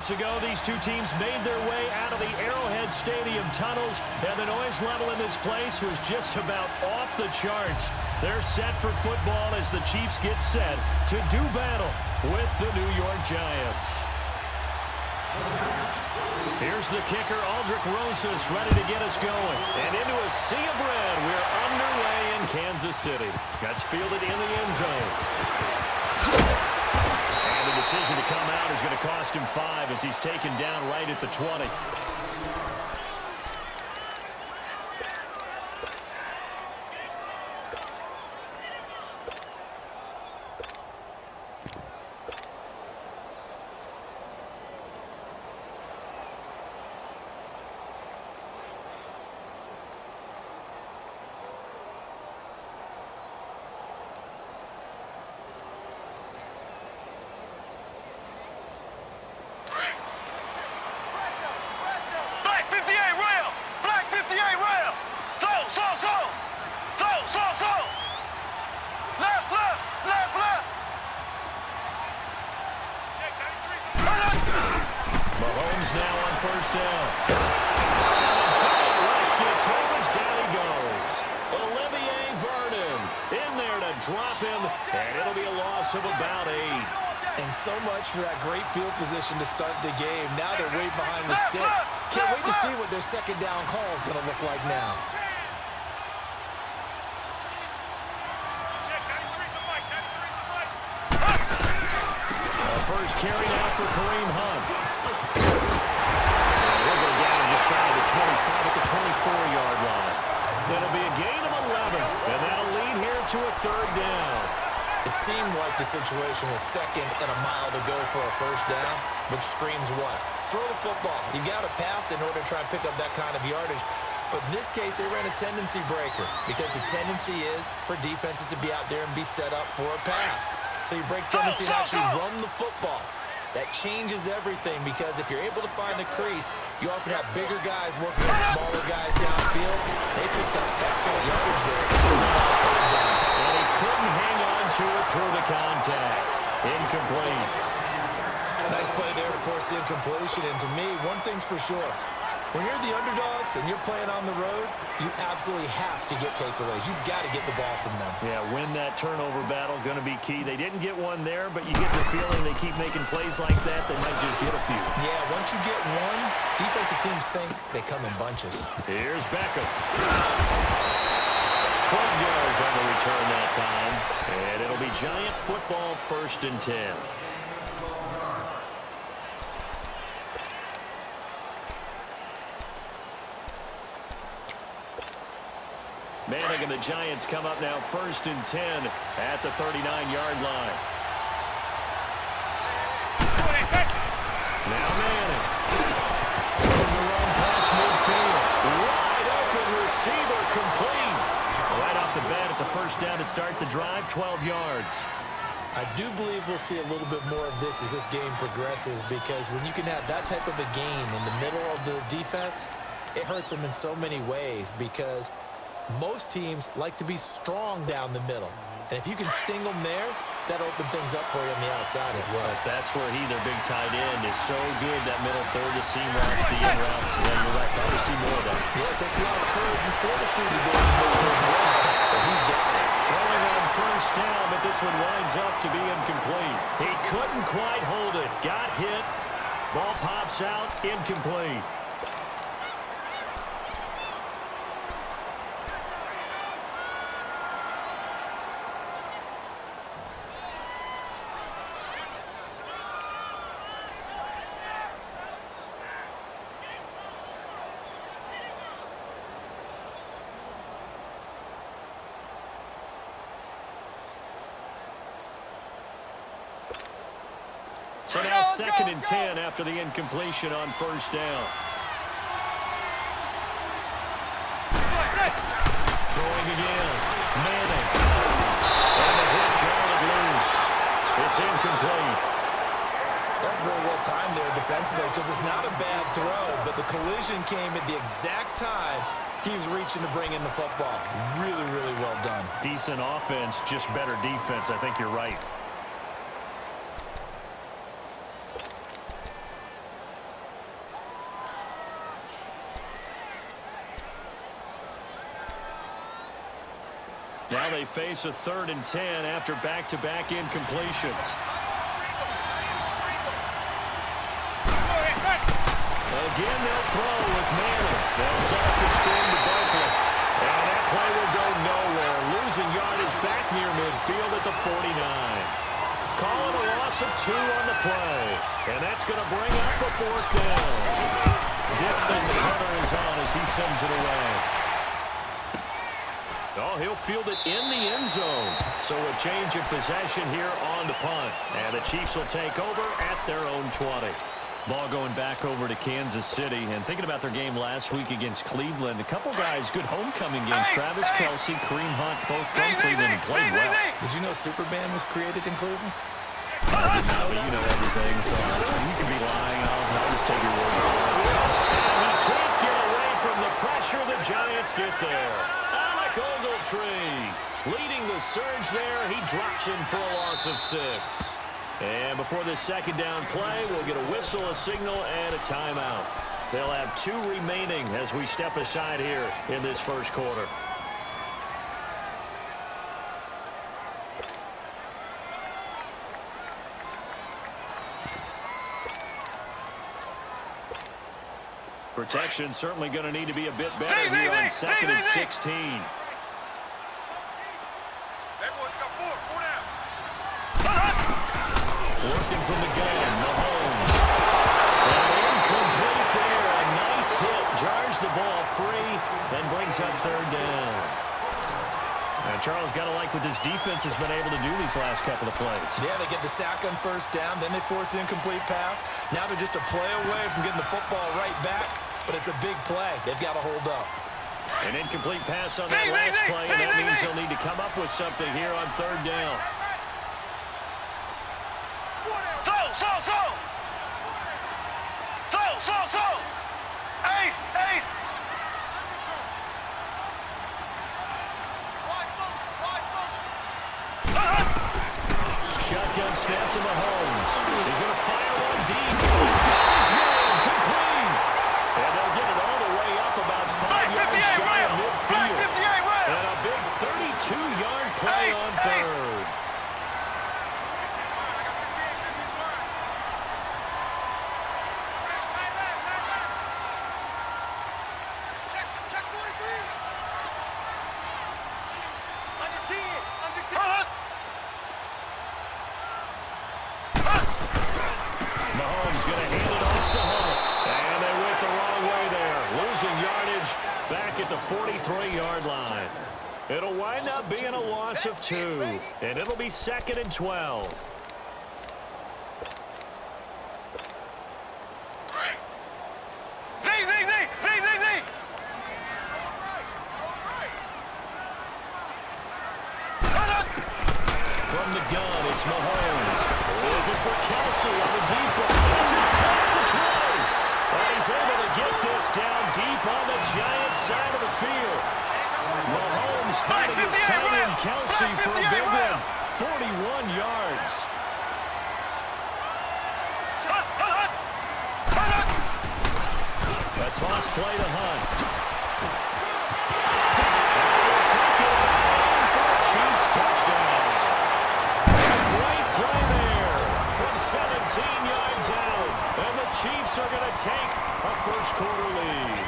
minutes ago, these two teams made their way out of the Arrowhead Stadium tunnels, and the noise level in this place was just about off the charts. They're set for football as the Chiefs get set to do battle with the New York Giants. Here's the kicker, Aldrich Rosas, ready to get us going. And into a sea of red, we're underway in Kansas City. That's fielded in the end zone. And the decision to come out is going to cost him 5 as he's taken down right at the 20. Drop him, and it'll be a loss of about 8. And so much for that great field position to start the game. Now they're way behind the sticks. Can't wait to see what their second down call is going to look like now. First carry now for Kareem Hunt. He'll go down just shy of the 25 at the 24-yard line. It'll be a gain of 11, and that'll lead here to a 3rd down. It seemed like the situation was 2nd and a mile to go for a 1st down, which screams what? Throw the football. You've got to pass in order to try and pick up that kind of yardage. But in this case, they ran a tendency breaker because the tendency is for defenses to be out there and be set up for a pass. So you break tendency and actually run the football. That changes everything because if you're able to find a crease, you often have bigger guys working with smaller guys downfield. They picked up excellent yardage there. And he couldn't hang on to it through the contact. Incomplete. Nice play there to force the incompletion. And to me, one thing's for sure. When you're the underdogs and you're playing on the road, you absolutely have to get takeaways. You've got to get the ball from them. Yeah, win that turnover battle, going to be key. They didn't get one there, but you get the feeling they keep making plays like that, they might just get a few. Yeah, once you get one, defensive teams think they come in bunches. Here's Beckham. 12 yards on the return that time, and it'll be Giant football 1st and 10. Manning and the Giants come up now 1st and 10 at the 39-yard line. Now Manning. From the run past midfield. Wide open receiver complete. Right off the bat, it's a 1st down to start the drive, 12 yards. I do believe we'll see a little bit more of this as this game progresses because when you can have that type of a gain in the middle of the defense, it hurts them in so many ways because most teams like to be strong down the middle. And if you can sting them there, that'll open things up for you on the outside as well. That's where their big tight end, is so good, that middle third, the seam routes, the in routes. Yeah, you're right. Probably see more of that. Yeah, it takes a lot of courage and fortitude to go in the middle as well. But he's got it. Throwing on 1st down, but this one winds up to be incomplete. He couldn't quite hold it. Got hit. Ball pops out, incomplete. So now 2nd and 10 after the incompletion on 1st down. Throwing again. Manning. And the hit jarred loose. It's incomplete. That's very well timed there defensively because it's not a bad throw, but the collision came at the exact time he was reaching to bring in the football. Really, really well done. Decent offense, just better defense. I think you're right. Now they face a 3rd and 10 after back-to-back incompletions. Again, they'll throw with Manning. They'll set up the screen to Barkley. And that play will go nowhere. Losing yardage back near midfield at the 49. Call it a loss of 2 on the play. And that's going to bring up a 4th down. Dixon, the punter, is on as he sends it away. Oh, he'll field it in the end zone. So a change of possession here on the punt. And the Chiefs will take over at their own 20. Ball going back over to Kansas City. And thinking about their game last week against Cleveland, a couple guys, good homecoming games. Travis Kelce, Kareem Hunt, both from Cleveland and played well. Did you know Superman was created in Cleveland? No, but you know everything, so you can be lying. I'll just take your word for it. And he can't get away from the pressure. The Giants get there. Alec Ogletree leading the surge there. He drops in for a loss of 6. And before this 2nd down play, we'll get a whistle, a signal, and a timeout. They'll have 2 remaining as we step aside here in this first quarter. Protection certainly going to need to be a bit better here on 2nd and 16. Working from the gun, Mahomes. And incomplete there. A nice hit. Jars the ball free and brings up 3rd down. And Charles, got to like what this defense has been able to do these last couple of plays. Yeah, they get the sack on 1st down, then they force the incomplete pass. Now they're just a play away from getting the football right back, but it's a big play. They've got to hold up. An incomplete pass on that last play, and that means they'll need to come up with something here on 3rd down. Shotgun snap to Mahomes. He's going to fire one deep. Goes man, complete. And they'll get it all the way up about 5 yards shy of midfield. And a big 32-yard play on 3rd. Mahomes going to hand it off to Hunt. And they went the wrong way there. Losing yardage back at the 43-yard line. It'll wind up being a loss of 2. And it'll be 2nd and 12. From the gun, it's Mahomes. Looking for Kelce on the deep ball. This is caught the 20. And he's able to get this down deep on the Giants side of the field. Mahomes finding his tight end Kelce for a big one. 41 yards. A toss play to Hunt. Take it on for a Chiefs touchdown. Great play there from 17 yards out. And the Chiefs are going to take a first quarter lead.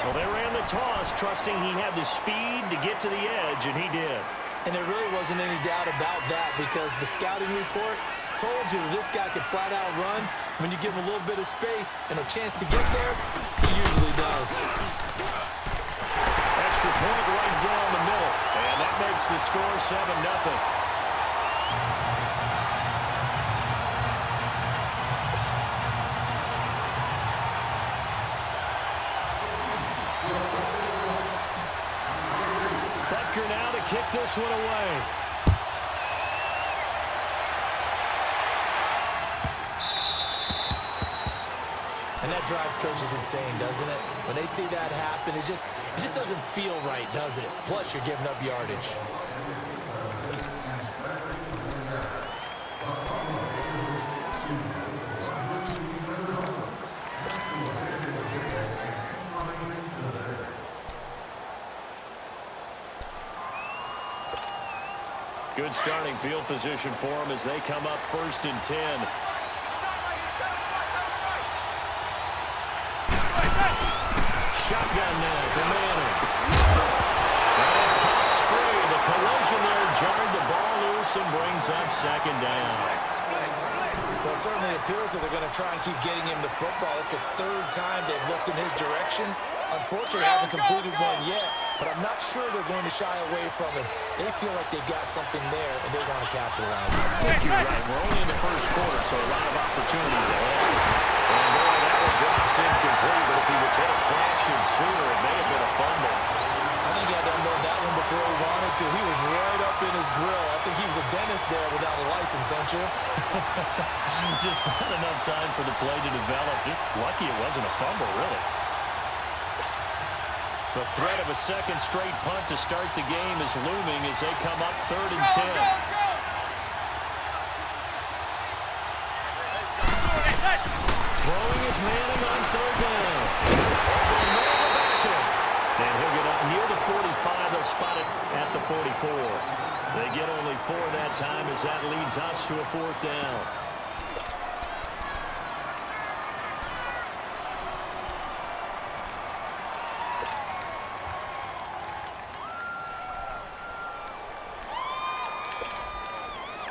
Well, they ran the toss, trusting he had the speed to get to the edge, and he did. And there really wasn't any doubt about that because the scouting report told you that this guy could flat out run. When you give him a little bit of space and a chance to get there, he usually does. Extra point right down the middle, and that makes the score 7-0. Now to kick this one away. And that drives coaches insane, doesn't it? When they see that happen, it just doesn't feel right, does it? Plus, you're giving up yardage. Good starting field position for them as they come up 1st and 10. Shotgun now for Manning. And it pops free. The collision there jarred the ball loose and brings up 2nd down. Well, it certainly appears that they're going to try and keep getting him the football. It's the 3rd time they've looked in his direction. Unfortunately, haven't completed one yet, but I'm not sure they're going to shy away from him. They feel like they've got something there, and they want to capitalize. I think you're right. We're only in the 1st quarter, so a lot of opportunities ahead. And boy, that one drops incomplete, but if he was hit a fraction sooner, it may have been a fumble. I think he had to unload that one before he wanted to. He was right up in his grill. I think he was a dentist there without a license, don't you? Just not enough time for the play to develop. Just lucky it wasn't a fumble, really. The threat of a 2nd straight punt to start the game is looming as they come up 3rd and 10. Throwing is Manning on 3rd down. And he'll get up near the 45. They'll spot it at the 44. They get only 4 that time as that leads us to a 4th down.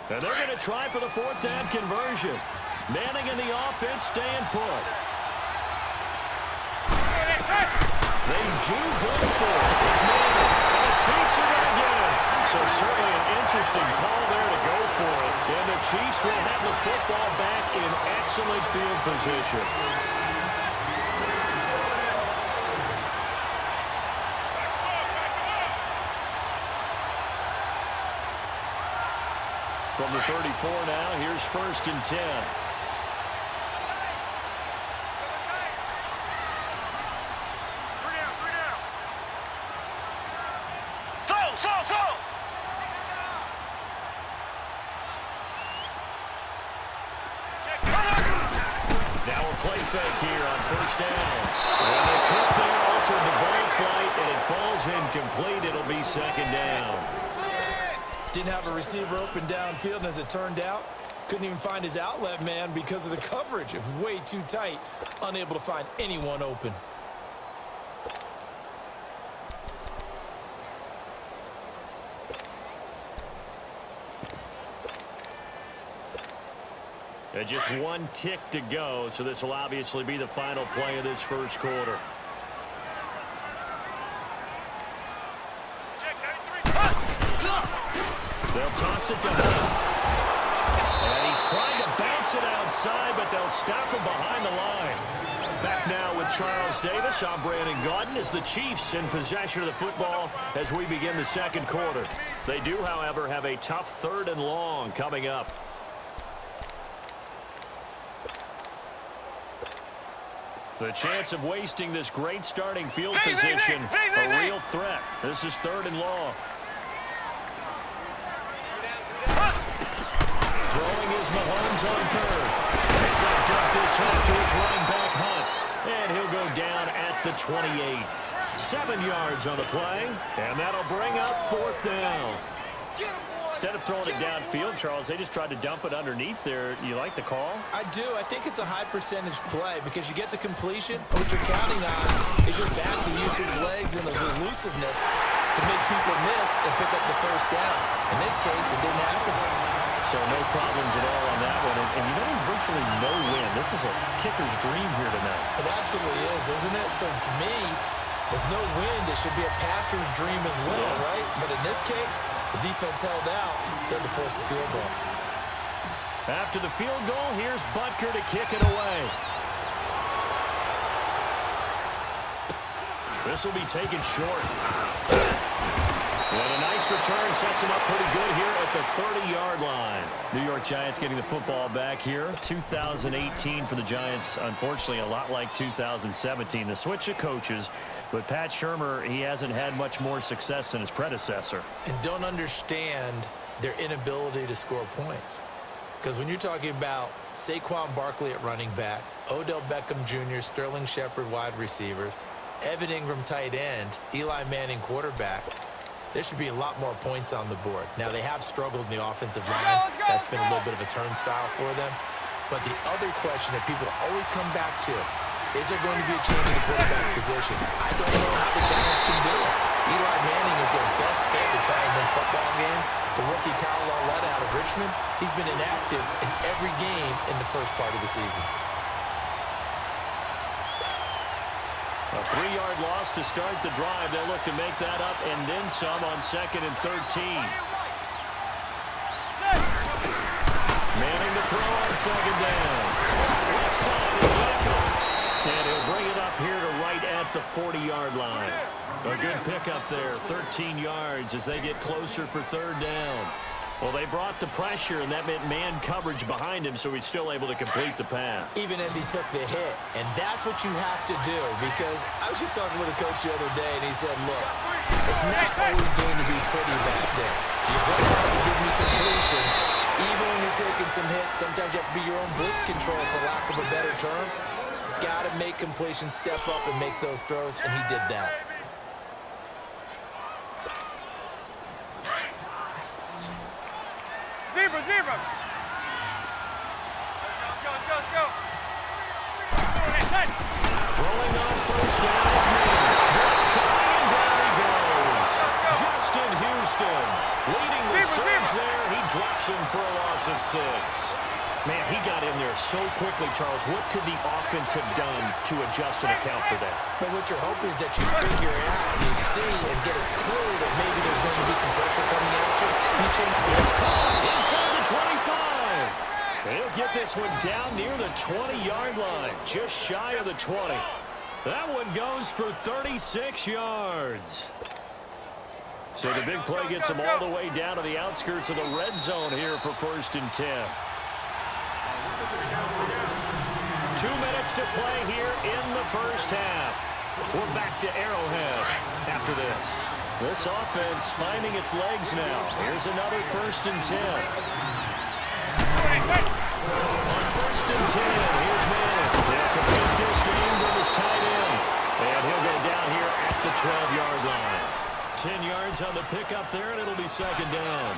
And they're going to try for the 4th down conversion. Manning and the offense staying put. They do go for it. It's Manning. And the Chiefs are going to get him. So certainly an interesting call there to go for it. And the Chiefs will have the football back in excellent field position. From the 34 now, here's 1st and 10. Now a play fake here on 1st down. And the tip there altered the ball flight, and it falls incomplete. It'll be 2nd down. Didn't have a receiver open downfield, and as it turned out, couldn't even find his outlet man because of the coverage. It was way too tight, unable to find anyone open. And just 1 tick to go, so this will obviously be the final play of this 1st quarter. They'll toss it to Hunt. And he tried to bounce it outside, but they'll stop him behind the line. Back now with Charles Davis. I'm Brandon Gaudin as the Chiefs in possession of the football as we begin the 2nd quarter. They do, however, have a tough 3rd and long coming up. The chance of wasting this great starting field position, a real threat. This is 3rd and long. Throwing is Mahomes on 3rd. He's going to dump this off to his running back, Hunt. And he'll go down at the 28. 7 yards on the play, and that'll bring up 4th down. Instead of throwing it downfield, Charles, they just tried to dump it underneath there. You like the call? I do. I think it's a high percentage play because you get the completion. What you're counting on is your back to use his legs and his elusiveness to make people miss and pick up the 1st down. In this case, it didn't happen. So no problems at all on that one. And you know, virtually no win. This is a kicker's dream here tonight. It absolutely is, isn't it? So to me, with no wind, it should be a passer's dream as well, right? But in this case, the defense held out. They had to force the field goal. After the field goal, here's Butker to kick it away. This will be taken short. And a nice return sets him up pretty good here at the 30-yard line. New York Giants getting the football back here. 2018 for the Giants, unfortunately, a lot like 2017. The switch of coaches, but Pat Shurmur, he hasn't had much more success than his predecessor. And don't understand their inability to score points. Because when you're talking about Saquon Barkley at running back, Odell Beckham Jr., Sterling Shepard wide receivers, Evan Ingram tight end, Eli Manning quarterback, there should be a lot more points on the board. Now, they have struggled in the offensive line. That's been a little bit of a turnstile for them. But the other question that people always come back to, is there going to be a change in the quarterback position? I don't know how the Giants can do it. Eli Manning is their best bet to try and win football game. The rookie Kyle Lauletta out of Richmond, he's been inactive in every game in the first part of the season. A 3-yard loss to start the drive. They'll look to make that up and then some on 2nd and 13. Manning to throw on 2nd down. Left side is back up. And he'll bring it up here to right at the 40-yard line. A good pickup there, 13 yards as they get closer for 3rd down. Well, they brought the pressure, and that meant man coverage behind him, so he's still able to complete the pass. Even as he took the hit, and that's what you have to do, because I was just talking with a coach the other day, and he said, look, it's not always going to be pretty back there. You're going to have to give me completions. Even when you're taking some hits, sometimes you have to be your own blitz control, for lack of a better term. Got to make completions, step up, and make those throws, and he did that. Zebra. Let's go. Throwing on 1st down is Manning. Blitz coming, and down he goes. Justin Houston leading the surge there. He drops him for a loss of 6. Man, he got in there so quickly, Charles. What could the offense have done to adjust and account for that? But what you're hoping is that you figure it out, and you see and get a clue that maybe there's going to be some pressure coming at you. You change. It's caught inside the 25. He'll get this one down near the 20-yard line, just shy of the 20. That one goes for 36 yards. So the big play gets him all the way down to the outskirts of the red zone here for 1st and 10. 2 minutes to play here in the first half. We're back to Arrowhead after this. This offense finding its legs now. Here's another 1st and 10. On 1st and 10, here's Manning. He'll complete this to Ingram, his tight end. And he'll go down here at the 12-yard line. 10 yards on the pickup there, and it'll be 2nd down.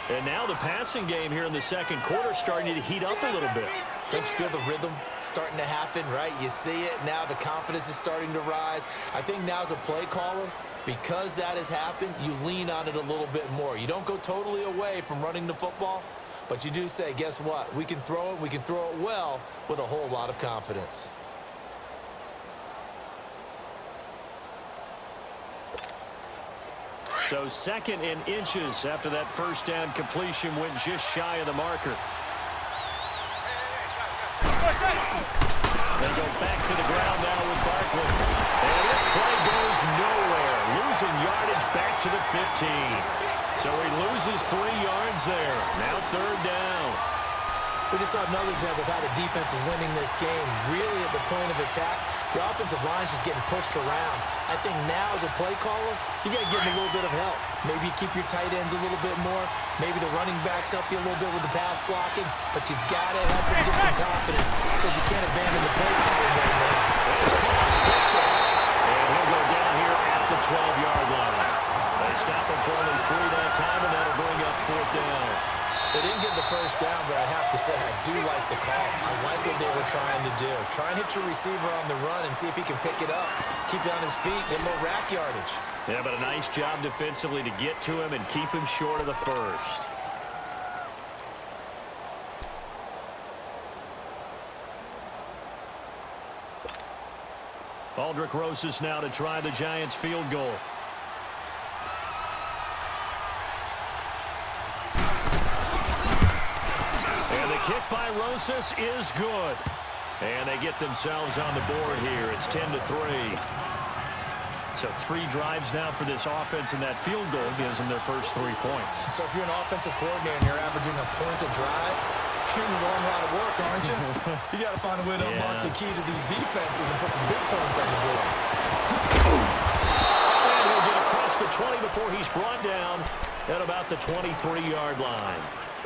And now the passing game here in the 2nd quarter starting to heat up a little bit. Don't you feel the rhythm starting to happen, right? You see it. Now the confidence is starting to rise. I think now as a play caller, because that has happened, you lean on it a little bit more. You don't go totally away from running the football, but you do say, guess what? We can throw it well with a whole lot of confidence. So 2nd and inches after that 1st down completion went just shy of the marker. They go back to the ground now with Barkley. And this play goes nowhere. Losing yardage back to the 15. So he loses 3 yards there. Now 3rd down. We just saw another example of how the defense is winning this game. Really at the point of attack, the offensive line's just getting pushed around. I think now as a play caller, you got to give them a little bit of help. Maybe you keep your tight ends a little bit more. Maybe the running backs help you a little bit with the pass blocking. But you've got to help them get some confidence because you can't abandon the play caller right now. And he'll go down here at the 12-yard line. They stop him for only 3 that time, and that'll bring up 4th down. They didn't get the 1st down, but I have to say I do like the call. I like what they were trying to do. Try and hit your receiver on the run and see if he can pick it up. Keep it on his feet, get a little rack yardage. Yeah, but a nice job defensively to get to him and keep him short of the 1st. Aldrick Rosas now to try the Giants field goal. Kick by Rosas is good. And they get themselves on the board here. It's 10-3. So 3 drives now for this offense, and that field goal gives them their first 3 points. So if you're an offensive coordinator and you're averaging a point a drive, you're in a long line of work, aren't you? You got to find a way to unlock the key to these defenses and put some big points on the board. And he'll get across the 20 before he's brought down at about the 23-yard line.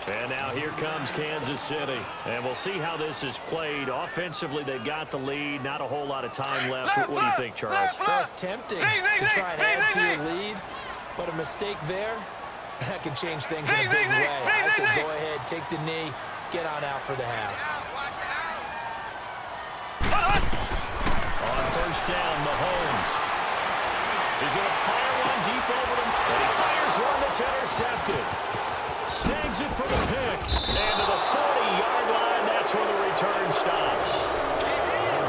And now here comes Kansas City. And we'll see how this is played. Offensively, they've got the lead. Not a whole lot of time left. What do you think, Charles? Well, it's tempting to try and add to your lead. But a mistake there, that can change things in a big way. I said go ahead, take the knee, get on out for the half. On first down, Mahomes. He's going to fire one deep over them, and he fires one that's intercepted. Snags it for the pick, and to the 40-yard line, that's where the return stops.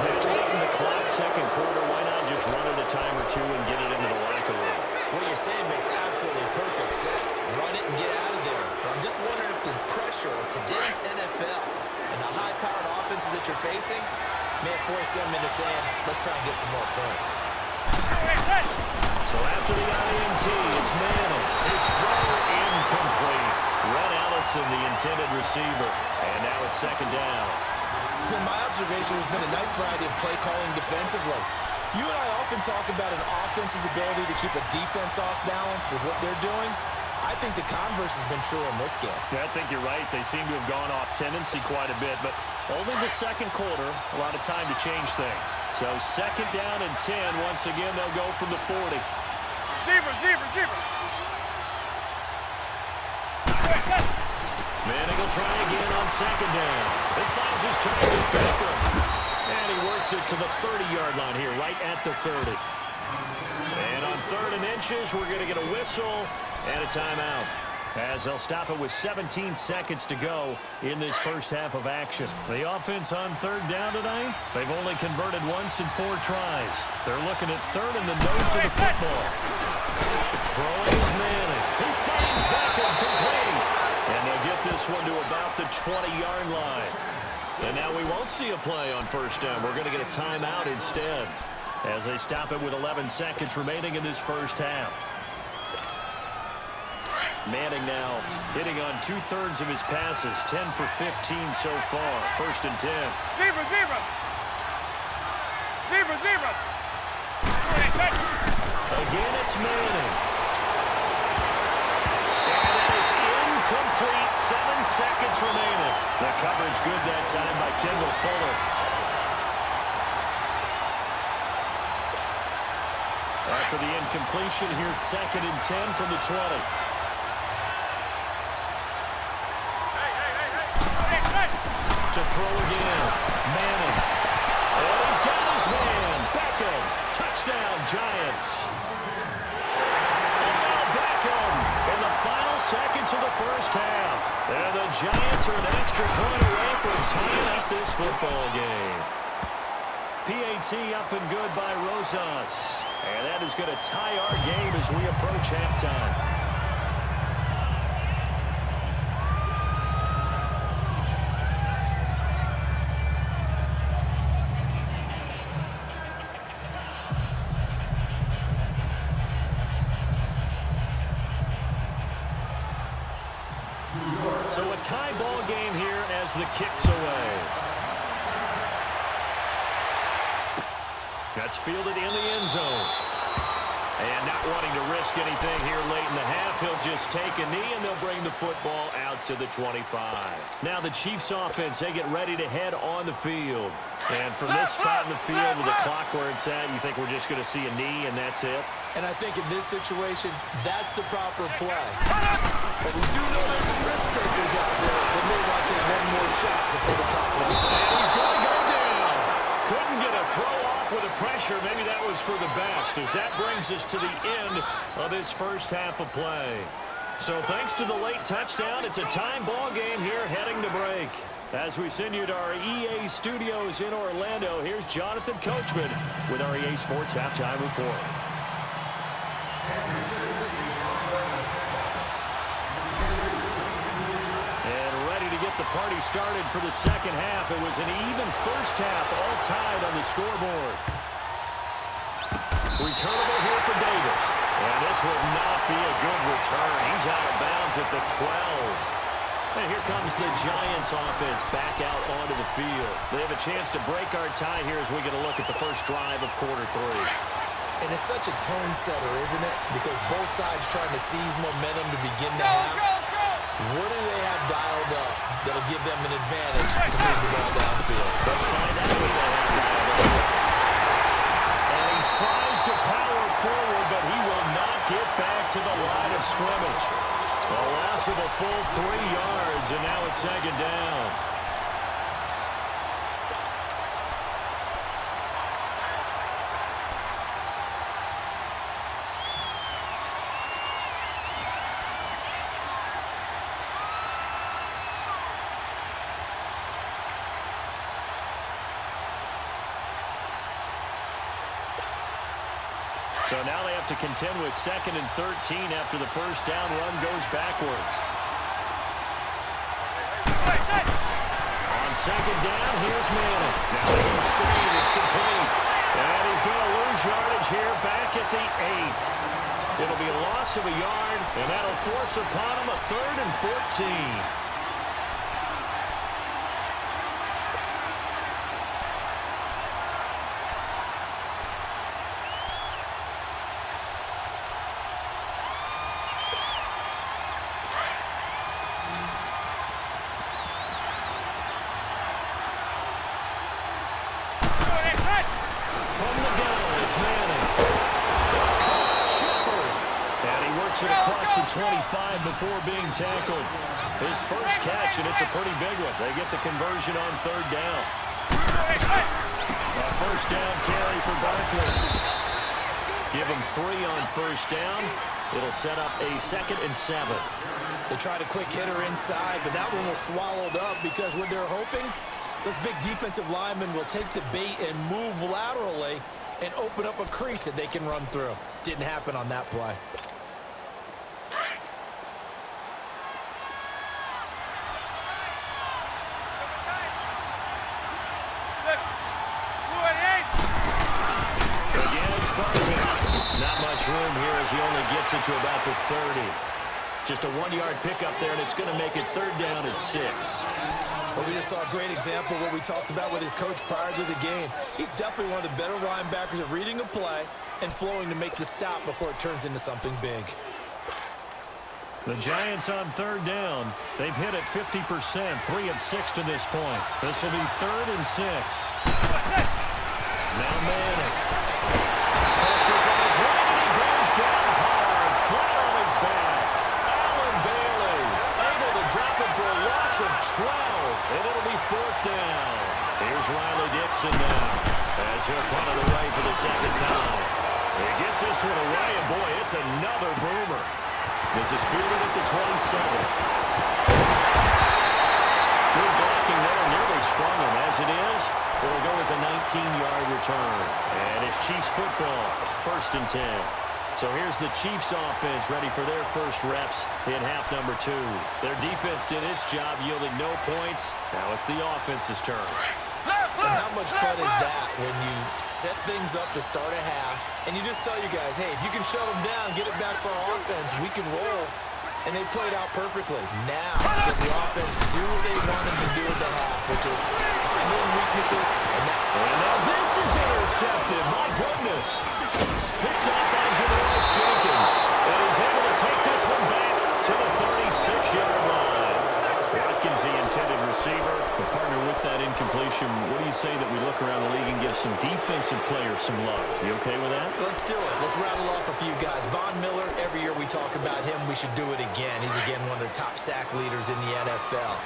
Late in the clock, second quarter, why not just run it a time or two and get it into the locker room? What you're saying makes absolutely perfect sense. Run it and get out of there. But I'm just wondering if the pressure of today's NFL and the high-powered offenses that you're facing may force them into saying, let's try and get some more points. So after the INT, it's Manning. His throw incomplete. Red Allison, the intended receiver. And now it's second down. It's been my observation there's been a nice variety of play calling defensively. You and I often talk about an offense's ability to keep a defense off balance with what they're doing. I think the converse has been true in this game. Yeah, I think you're right. They seem to have gone off tendency quite a bit, but only the second quarter, a lot of time to change things. So second down and 10. Once again, they'll go from the 40. Manning will try again on second down. He finds his target Baker. And he works it to the 30-yard line here, right at the 30. And on third and inches, we're going to get a whistle and a timeout, as they'll stop it with 17 seconds to go in this first half of action. The offense on third down tonight, they've only converted once in 4 tries. They're looking at third in the nose of the football. Throwing is Manning. He finds Beckham complete. And they'll get this one to about the 20-yard line. And now we won't see a play on first down. We're going to get a timeout instead, as they stop it with 11 seconds remaining in this first half. Manning now hitting on 2/3 of his passes, 10 for 15 so far. First and 10. Again, it's Manning. And that is incomplete. 7 seconds remaining. The coverage good that time by Kendall Fuller. After the incompletion, here's second and 10 from the 20. To throw again. Manning. Oh, he's got his man. Beckham. Touchdown, Giants. And now Beckham in the final seconds of the first half. And the Giants are an extra point away from tying up this football game. PAT up and good by Rosas. And that is going to tie our game as we approach halftime. So a tie ball game here as the kick's away. That's fielded in the end zone. And not wanting to risk anything here late in the half, he'll just take a knee and they'll bring the football out to the 25. Now the Chiefs offense, they get ready to head on the field. And from this spot in the field with the clock where it's at, you think we're just going to see a knee and that's it? And I think in this situation, that's the proper play. But we do know there's some risk takers out there that may want to take one more shot before the clock runs. And he's going to go down. Couldn't get a throw off with the pressure. Maybe that was for the best, as that brings us to the end of this first half of play. So thanks to the late touchdown, it's a time ball game here heading to break. As we send you to our EA studios in Orlando, here's Jonathan Coachman with our EA Sports Halftime Report. And ready to get the party started for the second half. It was an even first half, all tied on the scoreboard. Returnable here for Davis. And this will not be a good return. He's out of bounds at the 12. And here comes the Giants offense back out onto the field. They have a chance to break our tie here as we get a look at the first drive of quarter 3. And it's such a tone setter, isn't it? Because both sides trying to seize momentum to begin the half. What do they have dialed up that'll give them an advantage to move the ball downfield? Let's find out what they have dialed up. And he tries to power forward, but he will not get back to the second down. So now they have to contend with 2nd and 13 after the first down run goes backwards. On 2nd down, here's Manning. Now they can screen. It's complete. And he's going to lose yardage here back at the 8. It'll be a loss of a yard, and that'll force upon him a 3rd and 14. It across the 25 before being tackled. His first catch, and it's a pretty big one. They get the conversion on 3rd down. A first down carry for Barkley. Give him 3 on first down. It'll set up a 2nd and 7. They tried a quick hitter inside, but that one was swallowed up because what they're hoping, those big defensive linemen will take the bait and move laterally and open up a crease that they can run through. Didn't happen on that play. Not much room here as he only gets it to about the 30. Just a 1-yard pickup there, and it's going to make it 3rd down at 6. Well, we just saw a great example of what we talked about with his coach prior to the game. He's definitely one of the better linebackers at reading a play and flowing to make the stop before it turns into something big. The Giants on 3rd down. They've hit it 50%, 3 of 6 to this point. This will be 3rd and 6. Now Manning. Pressure from his right, and he goes down hard. Flat on his back. Allen Bailey able to drop it for a loss of 12, and it'll be 4th down. Here's Riley Dixon now as he'll punt it away for the 2nd time. He gets this one away, and boy, it's another boomer. This is fielded at the 27. Good blocking there, nearly sprung him. As it is, it'll go as a 19-yard return. And it's Chiefs football, 1st and 10. So here's the Chiefs offense ready for their first reps in half number 2. Their defense did its job, yielding no points. Now it's the offense's turn. And how much fun is that when you set things up to start a half and you just tell you guys, hey, if you can shut them down, get it back for our offense, we can roll. And they played out perfectly. Now, did the offense do what they wanted to do at the half, which is find those weaknesses. And now this is intercepted. My goodness. Picked up by Janoris Jenkins. And he's able to take this one back to the 36-yard line. Watkins, the intended receiver, the partner with that incompletion. What do you say that we look around the league and give some defensive players some love? You okay with that? Let's do it. Let's rattle off a few guys. Von Miller, every year we talk about him, we should do it again. He's, again, one of the top sack leaders in the NFL.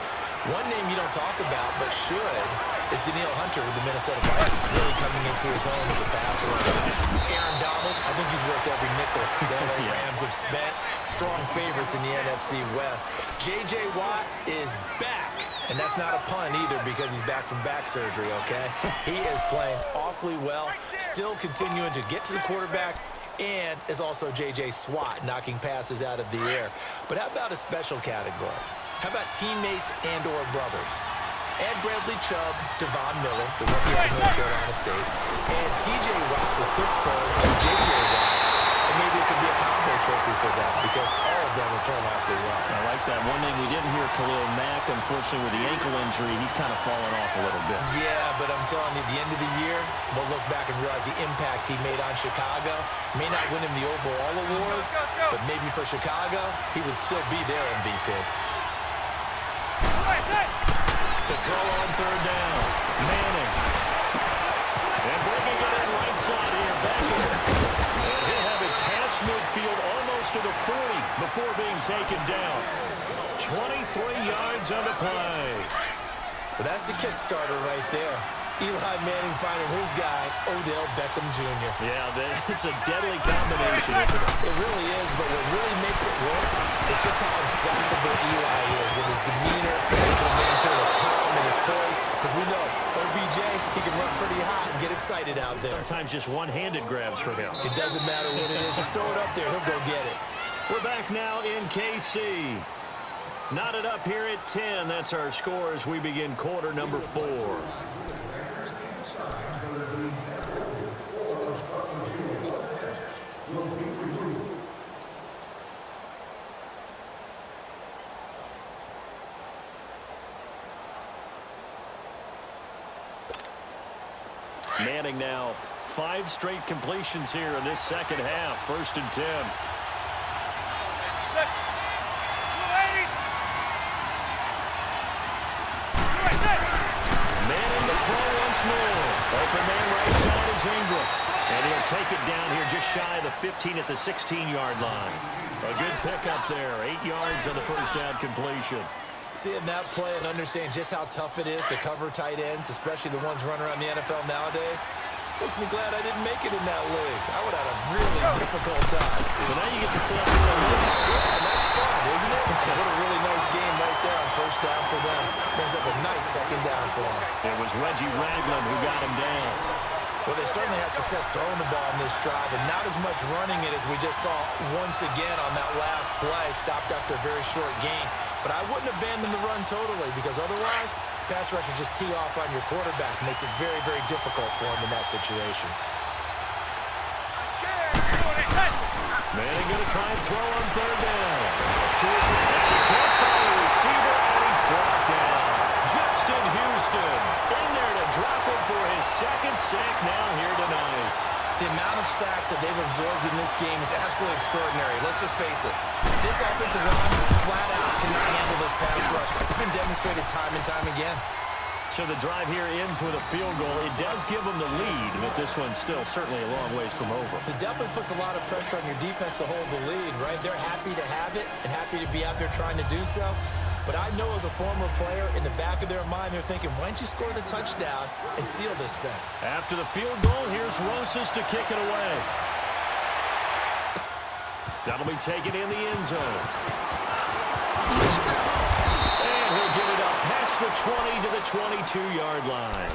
One name you don't talk about, but should, is Danielle Hunter with the Minnesota Vikings, really coming into his own as a passer. Aaron Donald, I think he's worth every nickel the LA Rams have spent. Strong favorites in the NFC West. J.J. Watt is back. And that's not a pun either because he's back from back surgery, okay? He is playing awfully well, still continuing to get to the quarterback, and is also J.J. Watt knocking passes out of the air. But how about a special category? How about teammates and or brothers? Add Bradley Chubb to Von Miller, the rookie out of North Carolina State, and T.J. Watt with Pittsburgh to J.J. Watt. And maybe it could be a combo trophy for them because all of them are playing awfully well. I like that. One name we didn't hear, Khalil Mack, unfortunately with the ankle injury, he's kind of fallen off a little bit. Yeah, but I'm telling you, at the end of the year, we'll look back and realize the impact he made on Chicago. May not win him the overall award, but maybe for Chicago, he would still be their MVP. To throw on 3rd down, Manning. And bringing it in right side here, back in. And he'll have it past midfield almost to the 40 before being taken down. 23 yards on the play. But that's the kickstarter right there. Eli Manning finding his guy, Odell Beckham Jr. Yeah, it's a deadly combination, isn't it? It really is, but what really makes it work is just how unflappable Eli is with his demeanor, able to maintain his calm and his poise. Because we know, OBJ, he can run pretty hot and get excited out there. Sometimes just one-handed grabs from him. It doesn't matter what it is. Just throw it up there. He'll go get it. We're back now in KC. Knotted up here at 10. That's our score as we begin quarter number 4. Manning now 5 straight completions here in this second half. 1st and 10. Manning to throw once more. Open man right side is Ingram. And he'll take it down here just shy of the 15 at the 16-yard line. A good pickup there. 8 yards on the first down completion. Seeing that play and understanding just how tough it is to cover tight ends, especially the ones running around the NFL nowadays, makes me glad I didn't make it in that league. I would have had a really difficult time. But now you get to see how they're doing. Yeah, and that's fun, isn't it? And what a really nice game right there on first down for them. Brings up a nice second down for them. It was Reggie Ragland who got him down. Well, they certainly had success throwing the ball in this drive, and not as much running it as we just saw once again on that last play, stopped after a very short gain. But I wouldn't abandon the run totally, because otherwise, pass rushers just tee off on your quarterback. Makes it very, very difficult for him in that situation. Manning going to try and throw on 3rd down. To his right, he can't find a receiver, and he's brought down. Justin Houston in there to drop him for his 2nd sack now here tonight. The amount of sacks that they've absorbed in this game is absolutely extraordinary. Let's just face it. This offensive line flat out cannot handle this pass rush. It's been demonstrated time and time again. So the drive here ends with a field goal. It does give them the lead, but this one's still certainly a long ways from over. It definitely puts a lot of pressure on your defense to hold the lead, right? They're happy to have it and happy to be out there trying to do so. But I know as a former player, in the back of their mind, they're thinking, why don't you score the touchdown and seal this thing? After the field goal, here's Rosas to kick it away. That'll be taken in the end zone. And he'll get it up past the 20 to the 22-yard line.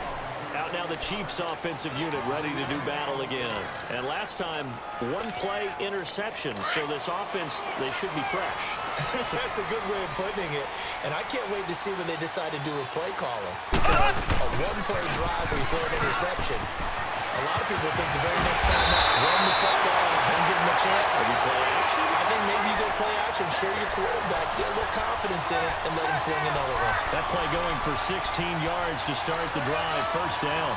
Out now the Chiefs offensive unit ready to do battle again. And last time, 1-play interception. So this offense, they should be fresh. That's a good way of putting it. And I can't wait to see when they decide to do a play calling. Because a 1-play drive where you throw an interception, a lot of people think the very next time out, run the football and don't give them a chance. Maybe play action? I think maybe you go play action, show your quarterback, get a little confidence in it, and let him fling another one. That play going for 16 yards to start the drive. 1st down.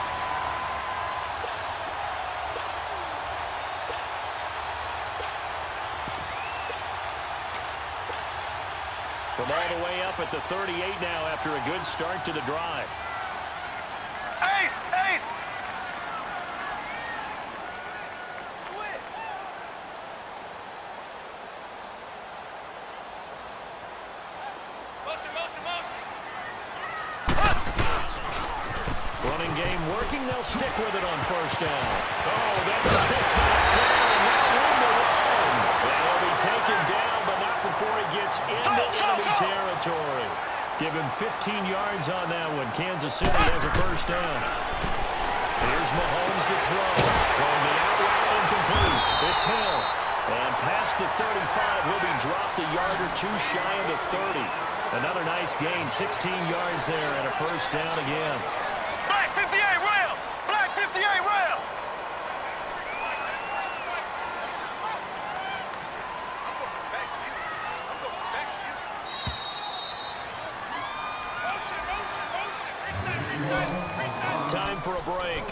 From all the way up at the 38 now after a good start to the drive. Ace! Ace! Motion, motion, motion! Running game working. They'll stick with it on 1st down. Oh, that's just not fair. Not room to run. That'll be taken down, but not before it gets into enemy territory. Give him 15 yards on that one. Kansas City has a 1st down. Here's Mahomes to throw. Throwing the out route incomplete. It's Hill. And past the 35, he'll be dropped a yard or two shy of the 30. Another nice gain, 16 yards there, and a 1st down again. Black 58 rail! Black 58 rail! I'm going back to you. I'm going back to you. Motion, motion, motion. Reset, reset, reset. Time for a break.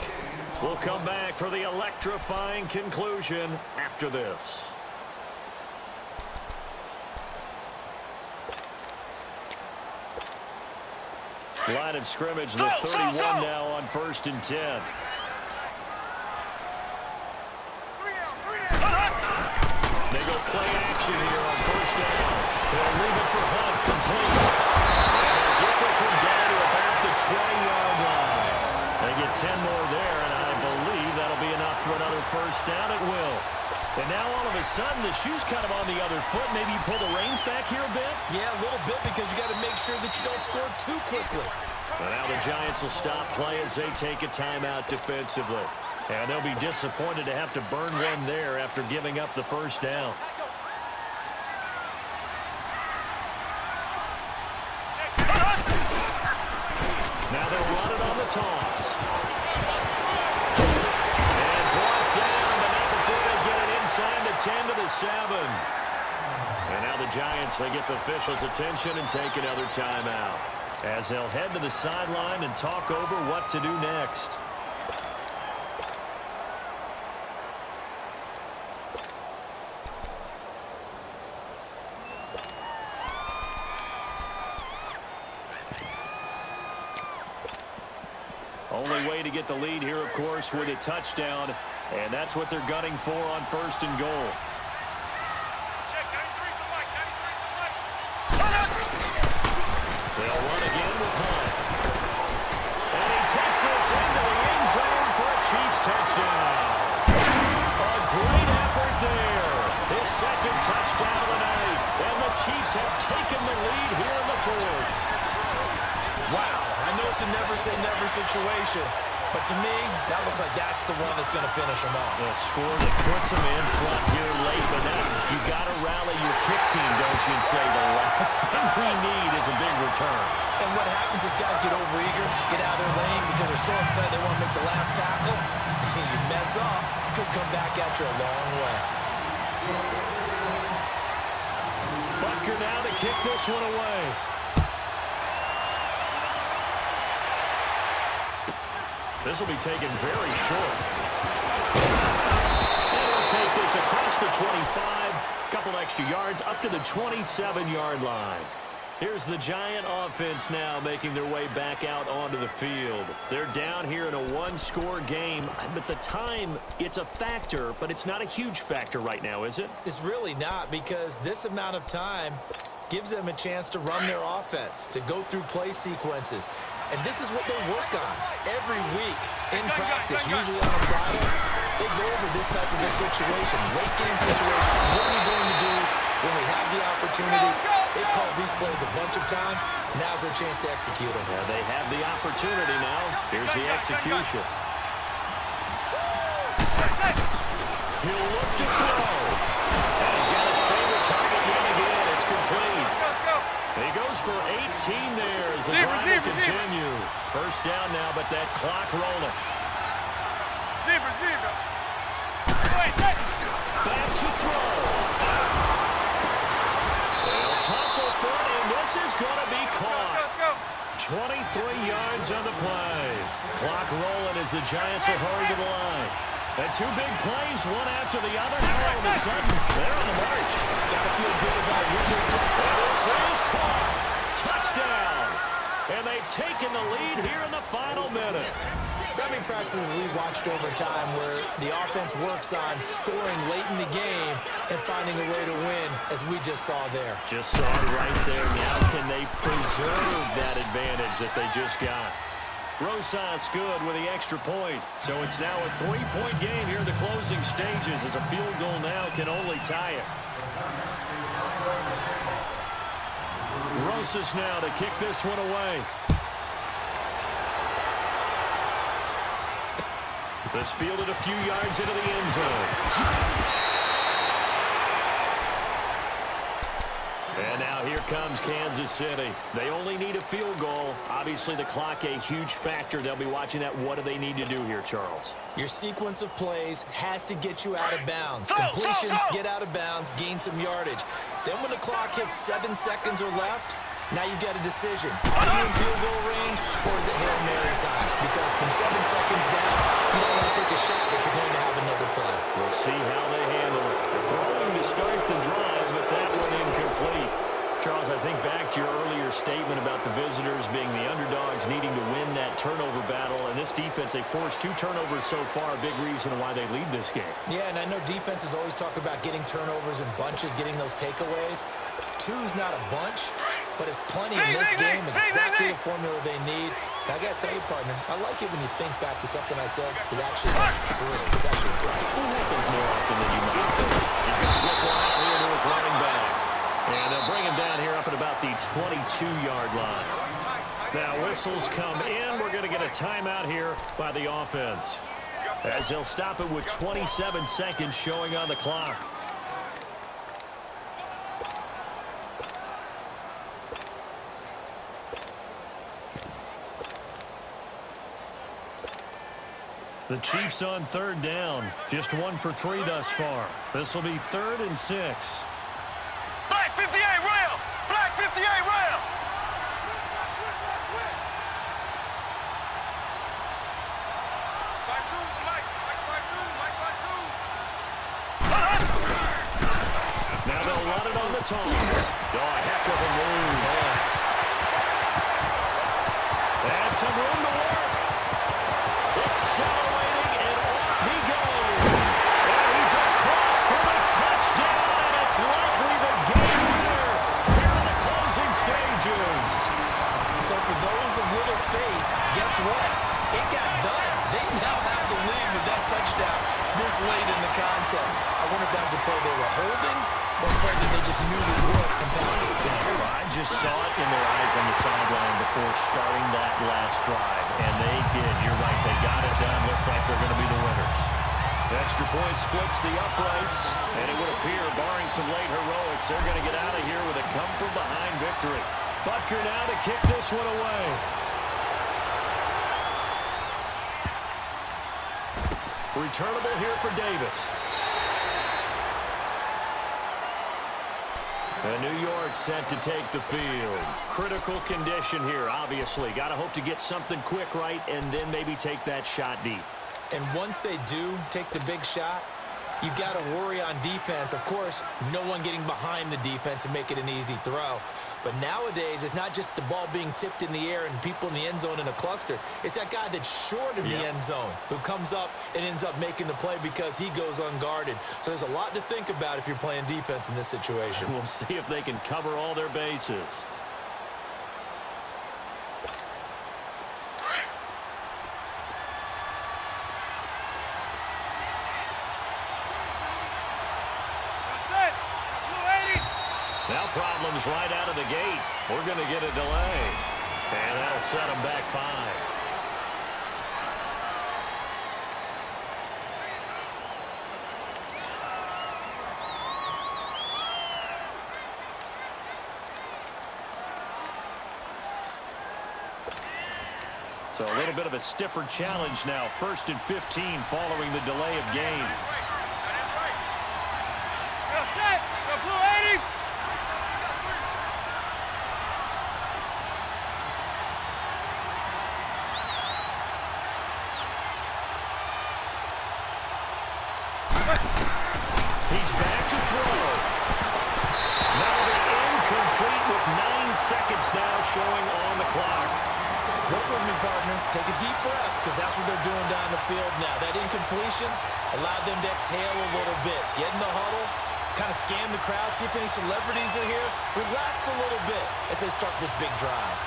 We'll come back for the electrifying conclusion after this. Line of scrimmage, the 31 now on 1st and 10. They go play action here on 1st down. They'll leave it for Hunt, complete. And they'll get this one down to about the 20-yard line. They get 10 more there, and I believe that'll be enough for another first down. It will. And now all of a sudden, the shoe's kind of on the other foot. Maybe you pull the reins back here a bit? Yeah, a little bit, because you got to make sure that you don't score too quickly. And now the Giants will stop play as they take a timeout defensively. And they'll be disappointed to have to burn one there after giving up the first down. Now they'll run it on the toss. And brought down, but not before they get it inside the 10 to the 7. And now the Giants, they get the officials' attention and take another timeout, as they'll head to the sideline and talk over what to do next. Only way to get the lead here, of course, with a touchdown, and that's what they're gunning for on first and goal. They'll run again with Hunt. And he takes this into the end zone for a Chiefs touchdown. A great effort there. His second touchdown of the night. And the Chiefs have taken the lead here in the fourth. Wow, I know it's a never-say-never situation, but to me, that looks like that's the one that's going to finish them off. A score that puts them in front here late, but now you got to rally your kick team, don't you, and say the last thing we need is a big return. And what happens is guys get overeager, get out of their lane because they're so excited they want to make the last tackle. You mess up, could come back at you a long way. Bucker now to kick this one away. This will be taken very short. And he'll take this across the 25. Couple extra yards up to the 27-yard line. Here's the Giant offense now making their way back out onto the field. They're down here in a one-score game. But the time, it's a factor, but it's not a huge factor right now, is it? It's really not, because this amount of time gives them a chance to run their offense, to go through play sequences. And this is what they work on every week in practice, usually on a Friday. They go over this type of a situation, late game situation. What are we going to do when we have the opportunity? They've called these plays a bunch of times. Now's their chance to execute them. Yeah, they have the opportunity now. Here's the execution. He'll look to throw. And he's got his favorite target yet again. It's complete. He goes for 18 there as the drive will continue. First down now, but that clock rolling. Back to throw. They'll tussle for it, and this is going to be caught. 23 yards on the play. Clock rolling as the Giants will hurry to the line. And two big plays, one after the other. Now all of a sudden, they're on the march. Got to feel good about what they're doing. And this is caught. Touchdown. And they've taken the lead here in the final minute. So many practices we've watched over time where the offense works on scoring late in the game and finding a way to win, as we just saw there. Just saw it right there. Now can they preserve that advantage that they just got? Rosas good with the extra point. So it's now a 3-point game here in the closing stages, as a field goal now can only tie it. Rosas now to kick this one away. This fielded a few yards into the end zone. And now here comes Kansas City. They only need a field goal. Obviously, the clock a huge factor. They'll be watching that. What do they need to do here, Charles? Your sequence of plays has to get you out of bounds. Completions, get out of bounds, gain some yardage. Then when the clock hits 7 seconds or left, now you've got a decision. Are you in field goal range, or is it Hail Mary time? Because from 7 seconds down, you don't want to take a shot that you're going to have another play. We'll see how they handle it. Throwing to start the drive, but that one incomplete. Charles, I think back to your earlier clear statement about the visitors being the underdogs, needing to win that turnover battle. And this defense, they forced 2 turnovers so far, a big reason why they lead this game. Yeah, and I know defenses always talk about getting turnovers in bunches, getting those takeaways. 2's not a bunch, but it's plenty in this game, exactly the formula they need. And I got to tell you, partner, I like it when you think back to something I said. That's true. It's actually great. It happens more often than you might think. He's going to flip one out here to his running back. And they'll bring him down here up at about the 22-yard line. Now, whistles come in. We're going to get a timeout here by the offense, as they'll stop it with 27 seconds showing on the clock. The Chiefs on 3rd down. Just 1 for 3 thus far. This will be 3rd and 6. Black 58 rail! Black 58 rail! Now they'll run it on the toss. Oh, a heck of a move. And some room to work. Accelerating, and off he goes. And he's across for a touchdown, and it's likely the game winner here in the closing stages. So for those of little faith, guess what? It got done. They now have the lead with that touchdown this late in the contest. I wonder if that was a play they were holding or a play that they just knew would work from past experience. I just saw it in their eyes on the sideline before starting that last drive, and they did. You're right. They got it done. Looks like they're going to be the winners. The extra point splits the uprights, and it would appear, barring some late heroics, they're going to get out of here with a come-from-behind victory. Butker now to kick this one away. Returnable here for Davis. And New York set to take the field. Critical condition here, obviously. Got to hope to get something quick right and then maybe take that shot deep. And once they do take the big shot, you've got to worry on defense. Of course, no one getting behind the defense and make it an easy throw. But nowadays, it's not just the ball being tipped in the air and people in the end zone in a cluster. It's that guy that's short of the end zone who comes up and ends up making the play because he goes unguarded. So there's a lot to think about if you're playing defense in this situation. We'll see if they can cover all their bases. Now problems right out of the gate. We're going to get a delay. And that'll set them back 5. So a little bit of a stiffer challenge now. 1st and 15 following the delay of game. He's back to throw. That'll be incomplete with 9 seconds now showing on the clock. Work with me, partner. Take a deep breath, because that's what they're doing down the field now. That incompletion allowed them to exhale a little bit. Get in the huddle, kind of scan the crowd, see if any celebrities are here. Relax a little bit as they start this big drive.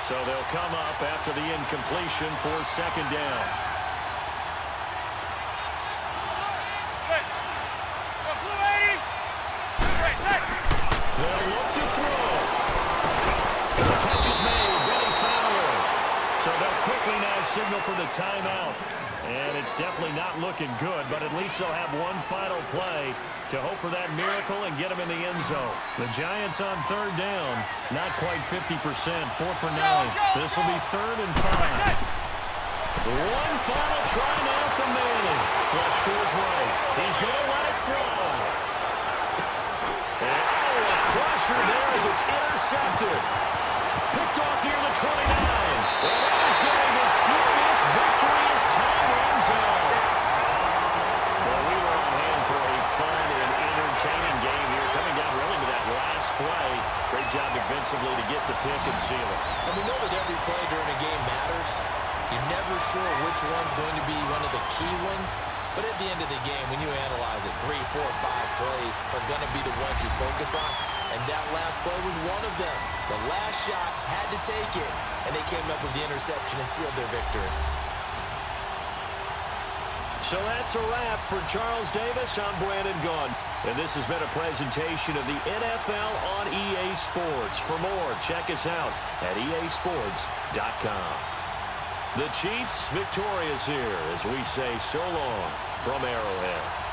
So they'll come up after the incompletion for 2nd down. They'll look to throw. The catch is made. Benny Fowler. So they'll quickly now signal for the timeout. And it's definitely not looking good, but at least they'll have one final play to hope for that miracle and get them in the end zone. The Giants on 3rd down. Not quite 50%. 4 for 9. This will be 3rd and 5. One final try now from Manning. Flush to his right. He's going to let it fly. And a crusher there as it's intercepted. Picked off near the 29. And that is going for this victorious time end zone. Well, we were on hand for a fun and entertaining game here, coming down really to that last play. Great job defensively to get the pick and seal it. And we know that every play during a game matters. You're never sure which one's going to be one of the key ones. But at the end of the game, when you analyze it, 3, 4, 5 plays are going to be the ones you focus on. And that last play was one of them. The last shot had to take it, and they came up with the interception and sealed their victory. So that's a wrap for Charles Davis. I'm Brandon Gaudin. And this has been a presentation of the NFL on EA Sports. For more, check us out at easports.com. The Chiefs victorious here as we say so long from Arrowhead.